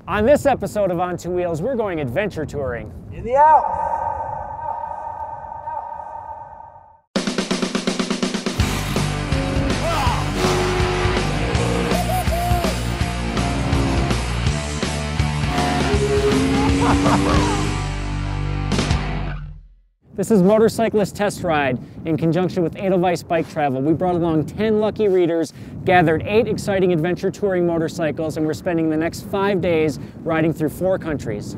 On this episode of On Two Wheels, we're going adventure touring. In the Alps! This is Motorcyclist Test Ride in conjunction with Edelweiss Bike Travel. We brought along 10 lucky readers, gathered 8 exciting adventure touring motorcycles, and we're spending the next 5 days riding through 4 countries.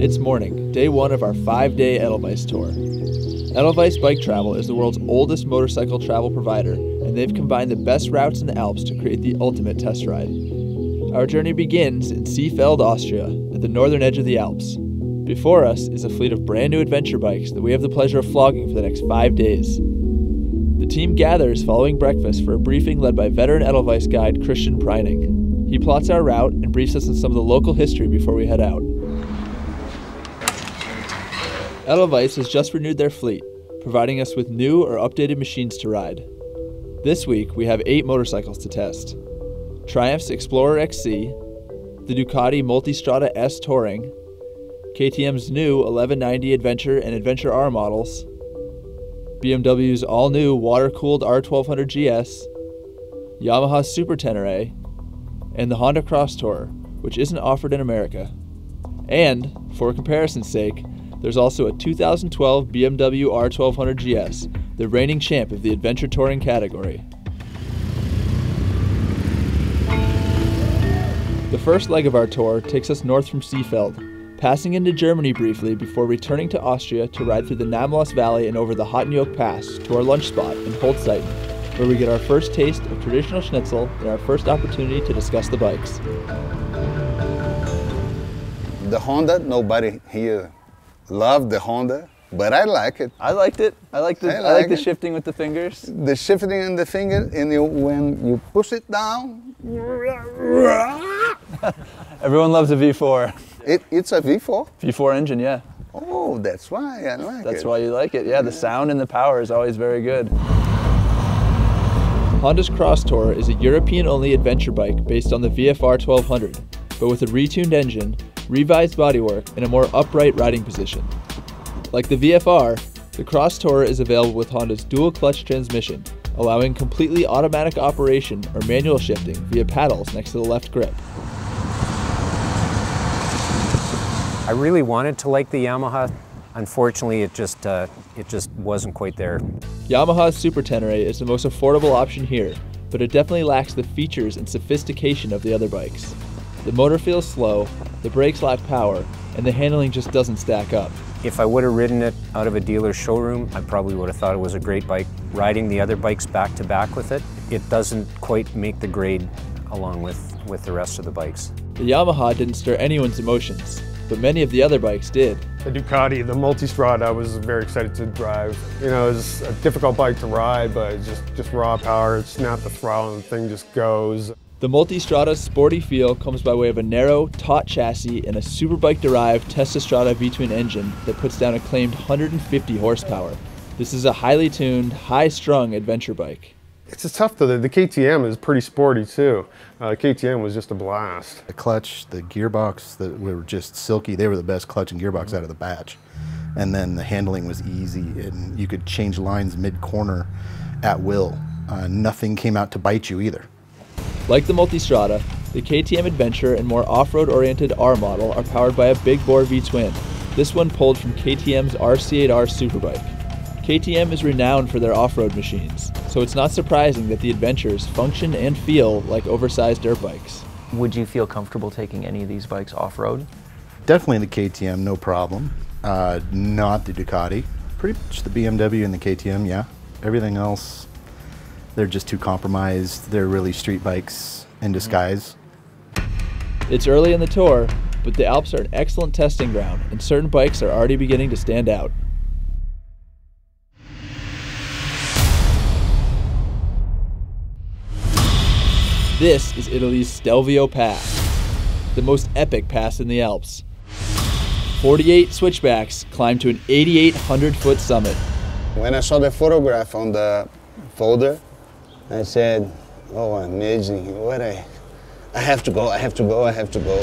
It's morning, day 1 of our 5-day Edelweiss tour. Edelweiss Bike Travel is the world's oldest motorcycle travel provider, and they've combined the best routes in the Alps to create the ultimate test ride. Our journey begins in Seefeld, Austria, at the northern edge of the Alps. Before us is a fleet of brand new adventure bikes that we have the pleasure of flogging for the next 5 days. The team gathers following breakfast for a briefing led by veteran Edelweiss guide Christian Preining. He plots our route and briefs us on some of the local history before we head out. Edelweiss has just renewed their fleet, providing us with new or updated machines to ride. This week, we have 8 motorcycles to test. Triumph's Explorer XC, the Ducati Multistrada S Touring, KTM's new 1190 Adventure and Adventure R models, BMW's all-new water-cooled R1200 GS, Yamaha's Super Tenere, and the Honda Crosstourer, which isn't offered in America. And, for comparison's sake, there's also a 2012 BMW R1200 GS, the reigning champ of the adventure touring category. The first leg of our tour takes us north from Seefeld, passing into Germany briefly before returning to Austria to ride through the Namlos Valley and over the Hottenjoch Pass to our lunch spot in Holzzeiten, where we get our first taste of traditional schnitzel and our first opportunity to discuss the bikes. The Honda, nobody here loved the Honda, but I like it. I liked it. I like the shifting with the fingers. The shifting in the finger, and when you push it down. Everyone loves a V4. It's a V4? V4 engine, yeah. Oh, that's why I like it. That's why you like it. Yeah, the sound and the power is always very good. Honda's Crosstourer is a European-only adventure bike based on the VFR 1200, but with a retuned engine, revised bodywork, and a more upright riding position. Like the VFR, the Crosstourer is available with Honda's dual-clutch transmission, allowing completely automatic operation or manual shifting via paddles next to the left grip. I really wanted to like the Yamaha. Unfortunately, it just wasn't quite there. Yamaha's Super Tenere is the most affordable option here, but it definitely lacks the features and sophistication of the other bikes. The motor feels slow, the brakes lack power, and the handling just doesn't stack up. If I would have ridden it out of a dealer's showroom, I probably would have thought it was a great bike. Riding the other bikes back to back with it, it doesn't quite make the grade along with the rest of the bikes. The Yamaha didn't stir anyone's emotions, but many of the other bikes did. The Ducati, the Multistrada, I was very excited to drive. You know, it was a difficult bike to ride, but it's just raw power. Snap the throttle and the thing just goes. The Multistrada's sporty feel comes by way of a narrow, taut chassis and a superbike-derived Testastrada V-twin engine that puts down a claimed 150 horsepower. This is a highly tuned, high-strung adventure bike. It's just tough though. The KTM is pretty sporty too. The KTM was just a blast. The clutch, the gearbox, that were just silky. They were the best clutch and gearbox out of the batch. And then the handling was easy, and you could change lines mid-corner at will. Nothing came out to bite you either. Like the Multistrada, the KTM Adventure and more off-road oriented R model are powered by a big bore V-twin. This one pulled from KTM's RC8R Superbike. KTM is renowned for their off-road machines, so it's not surprising that the Adventures function and feel like oversized dirt bikes. Would you feel comfortable taking any of these bikes off-road? Definitely the KTM, no problem. Not the Ducati. Pretty much the BMW and the KTM, yeah. Everything else, they're just too compromised. They're really street bikes in disguise. It's early in the tour, but the Alps are an excellent testing ground, and certain bikes are already beginning to stand out. This is Italy's Stelvio Pass, the most epic pass in the Alps. 48 switchbacks climb to an 8,800-foot summit. When I saw the photograph on the folder, I said, oh, amazing, I have to go, I have to go, I have to go.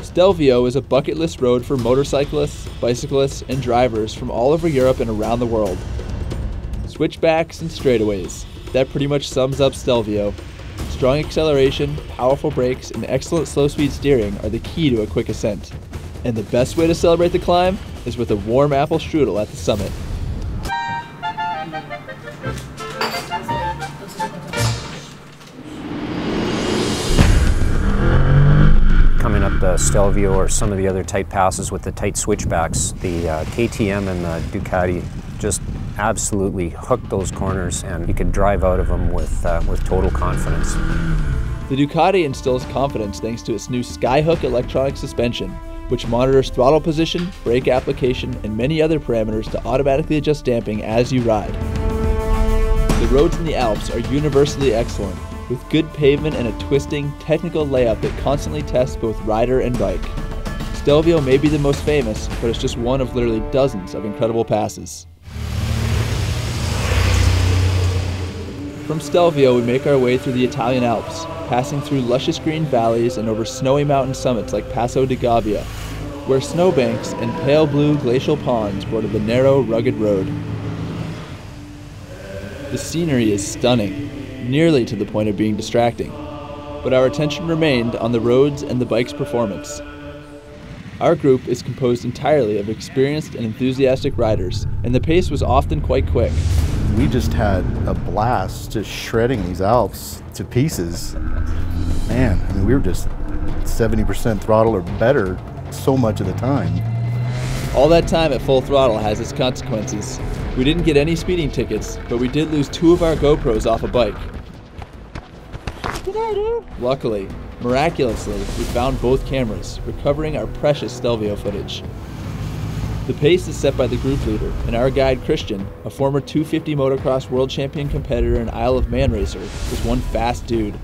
Stelvio is a bucket list road for motorcyclists, bicyclists, and drivers from all over Europe and around the world. Switchbacks and straightaways, that pretty much sums up Stelvio. Strong acceleration, powerful brakes, and excellent slow-speed steering are the key to a quick ascent. And the best way to celebrate the climb is with a warm apple strudel at the summit. Coming up the Stelvio or some of the other tight passes with the tight switchbacks, the KTM and the Ducati just absolutely hooked those corners, and you could drive out of them with total confidence. The Ducati instills confidence thanks to its new Skyhook electronic suspension, which monitors throttle position, brake application, and many other parameters to automatically adjust damping as you ride. The roads in the Alps are universally excellent, with good pavement and a twisting, technical layout that constantly tests both rider and bike. Stelvio may be the most famous, but it's just one of literally dozens of incredible passes. From Stelvio, we make our way through the Italian Alps, passing through luscious green valleys and over snowy mountain summits like Passo di Gavia, where snowbanks and pale blue glacial ponds border the narrow, rugged road. The scenery is stunning, nearly to the point of being distracting, but our attention remained on the roads and the bike's performance. Our group is composed entirely of experienced and enthusiastic riders, and the pace was often quite quick. We just had a blast just shredding these Alps to pieces. Man, I mean, we were just 70% throttle or better so much of the time. All that time at full throttle has its consequences. We didn't get any speeding tickets, but we did lose 2 of our GoPros off a bike. Luckily, miraculously, we found both cameras, recovering our precious Stelvio footage. The pace is set by the group leader, and our guide Christian, a former 250 motocross world champion competitor and Isle of Man racer, was one fast dude.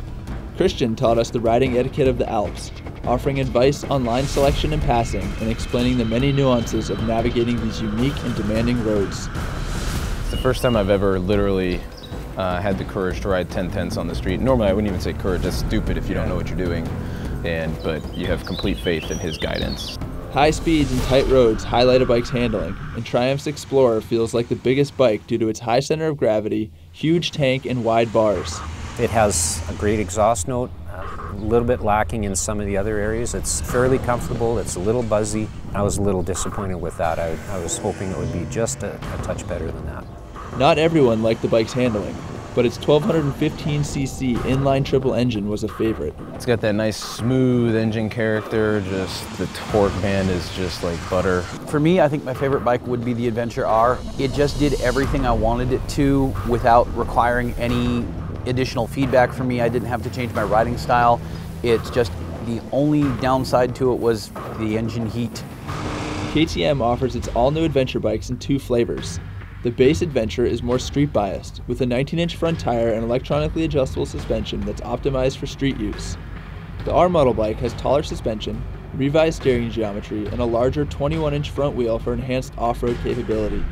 Christian taught us the riding etiquette of the Alps, offering advice on line selection and passing, and explaining the many nuances of navigating these unique and demanding roads. It's the first time I've ever literally had the courage to ride 10/10s on the street. Normally I wouldn't even say courage, that's stupid if you don't know what you're doing, but you have complete faith in his guidance. High speeds and tight roads highlight a bike's handling, and Triumph's Explorer feels like the biggest bike due to its high center of gravity, huge tank, and wide bars. It has a great exhaust note, a little bit lacking in some of the other areas. It's fairly comfortable, it's a little buzzy. I was a little disappointed with that. I was hoping it would be just a touch better than that. Not everyone liked the bike's handling, but its 1215cc inline triple engine was a favorite. It's got that nice smooth engine character, just the torque band is just like butter. For me, I think my favorite bike would be the Adventure R. It just did everything I wanted it to without requiring any additional feedback from me. I didn't have to change my riding style. It's just the only downside to it was the engine heat. KTM offers its all-new adventure bikes in 2 flavors. The base Adventure is more street-biased, with a 19-inch front tire and electronically adjustable suspension that's optimized for street use. The R model bike has taller suspension, revised steering geometry, and a larger 21-inch front wheel for enhanced off-road capability.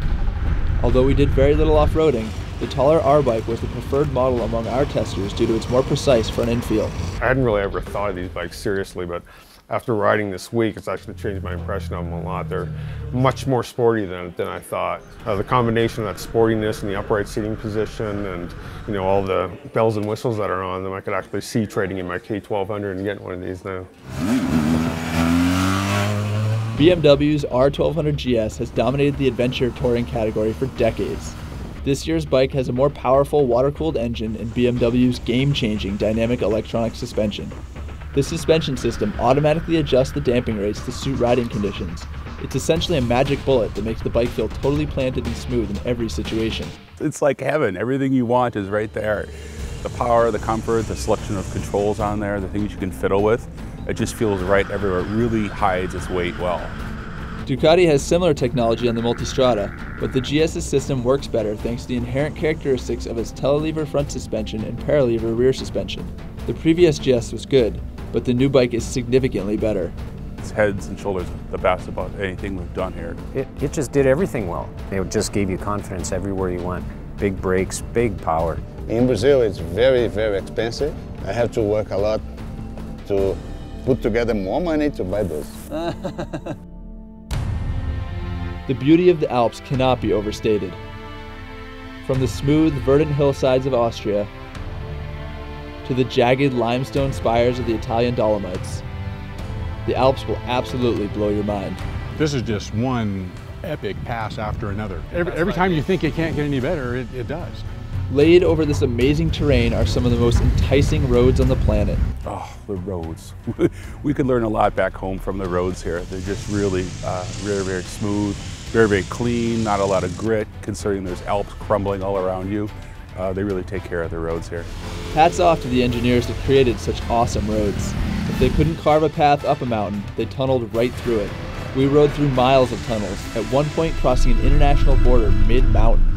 Although we did very little off-roading, the taller R bike was the preferred model among our testers due to its more precise front end feel. I hadn't really ever thought of these bikes seriously, but after riding this week, it's actually changed my impression of them a lot. They're much more sporty than I thought. The combination of that sportiness and the upright seating position and all the bells and whistles that are on them, I could actually see trading in my K1200 and getting one of these now. BMW's R1200 GS has dominated the adventure touring category for decades. This year's bike has a more powerful water-cooled engine and BMW's game-changing dynamic electronic suspension. This suspension system automatically adjusts the damping rates to suit riding conditions. It's essentially a magic bullet that makes the bike feel totally planted and smooth in every situation. It's like heaven. Everything you want is right there. The power, the comfort, the selection of controls on there, the things you can fiddle with. It just feels right everywhere. It really hides its weight well. Ducati has similar technology on the Multistrada, but the GS's system works better thanks to the inherent characteristics of its telelever front suspension and paralever rear suspension. The previous GS was good, but the new bike is significantly better. It's heads and shoulders the best about anything we've done here. It just did everything well. It just gave you confidence everywhere you went. Big brakes, big power. In Brazil, it's very, very expensive. I have to work a lot to put together more money to buy those. The beauty of the Alps cannot be overstated. From the smooth, verdant hillsides of Austria to the jagged limestone spires of the Italian Dolomites, the Alps will absolutely blow your mind. This is just one epic pass after another. Every time you think it can't get any better, it does. Laid over this amazing terrain are some of the most enticing roads on the planet. Oh, the roads. We could learn a lot back home from the roads here. They're just really very, very smooth, very, very clean, not a lot of grit, considering there's Alps crumbling all around you. They really take care of the roads here. Hats off to the engineers that created such awesome roads. If they couldn't carve a path up a mountain, they tunneled right through it. We rode through miles of tunnels, at one point crossing an international border mid-mountain.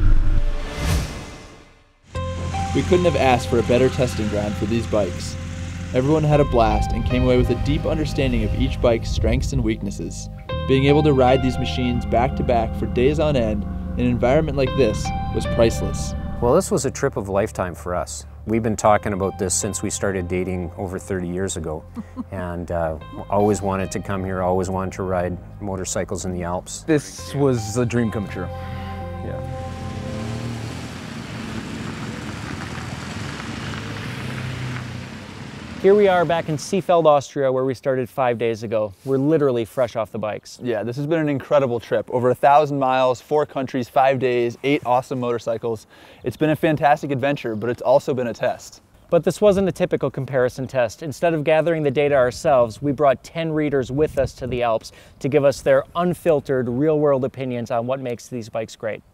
We couldn't have asked for a better testing ground for these bikes. Everyone had a blast and came away with a deep understanding of each bike's strengths and weaknesses. Being able to ride these machines back to back for days on end in an environment like this was priceless. Well, this was a trip of a lifetime for us. We've been talking about this since we started dating over 30 years ago, and always wanted to come here, always wanted to ride motorcycles in the Alps. This was a dream come true. Yeah. Here we are back in Seefeld, Austria, where we started 5 days ago. We're literally fresh off the bikes. Yeah, this has been an incredible trip. Over 1,000 miles, 4 countries, 5 days, 8 awesome motorcycles. It's been a fantastic adventure, but it's also been a test. But this wasn't a typical comparison test. Instead of gathering the data ourselves, we brought 10 readers with us to the Alps to give us their unfiltered, real-world opinions on what makes these bikes great.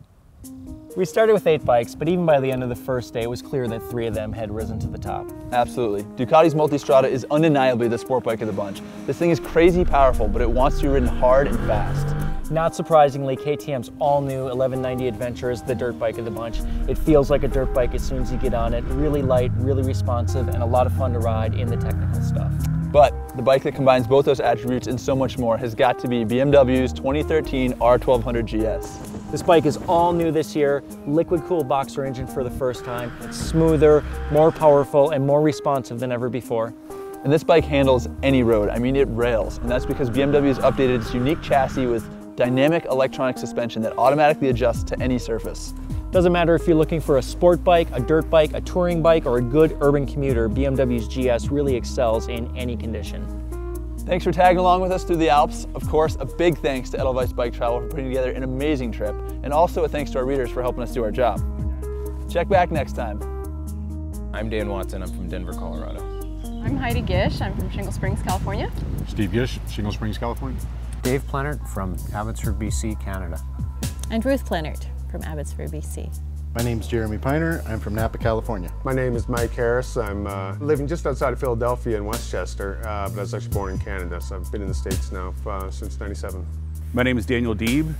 We started with 8 bikes, but even by the end of the first day, it was clear that 3 of them had risen to the top. Absolutely. Ducati's Multistrada is undeniably the sport bike of the bunch. This thing is crazy powerful, but it wants to be ridden hard and fast. Not surprisingly, KTM's all-new 1190 Adventure is the dirt bike of the bunch. It feels like a dirt bike as soon as you get on it. Really light, really responsive, and a lot of fun to ride in the technical stuff. But the bike that combines both those attributes and so much more has got to be BMW's 2013 R1200 GS. This bike is all new this year, liquid-cooled boxer engine for the first time. It's smoother, more powerful, and more responsive than ever before. And this bike handles any road. I mean, it rails. And that's because BMW has updated its unique chassis with dynamic electronic suspension that automatically adjusts to any surface. Doesn't matter if you're looking for a sport bike, a dirt bike, a touring bike, or a good urban commuter, BMW's GS really excels in any condition. Thanks for tagging along with us through the Alps. Of course, a big thanks to Edelweiss Bike Travel for putting together an amazing trip, and also a thanks to our readers for helping us do our job. Check back next time. I'm Dan Watson, I'm from Denver, Colorado. I'm Heidi Gish, I'm from Shingle Springs, California. Steve Gish, Shingle Springs, California. Dave Plannert from Abbotsford, BC, Canada. And Ruth Plannert from Abbotsford, BC. My name's Jeremy Piner. I'm from Napa, California. My name is Mike Harris. I'm living just outside of Philadelphia in Westchester, but I was actually born in Canada, so I've been in the States now since '97. My name is Daniel Deeb,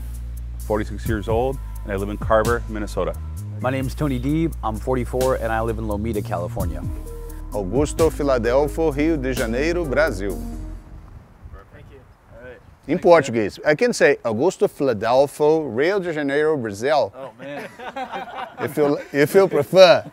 46 years old, and I live in Carver, Minnesota. My name is Tony Deeb. I'm 44 and I live in Lomita, California. Augusto Filadelfo, Rio de Janeiro, Brasil. Thank you. All right. In Portuguese, I can say Augusto Filadelfo, Rio de Janeiro, Brazil. Oh man. If you prefer.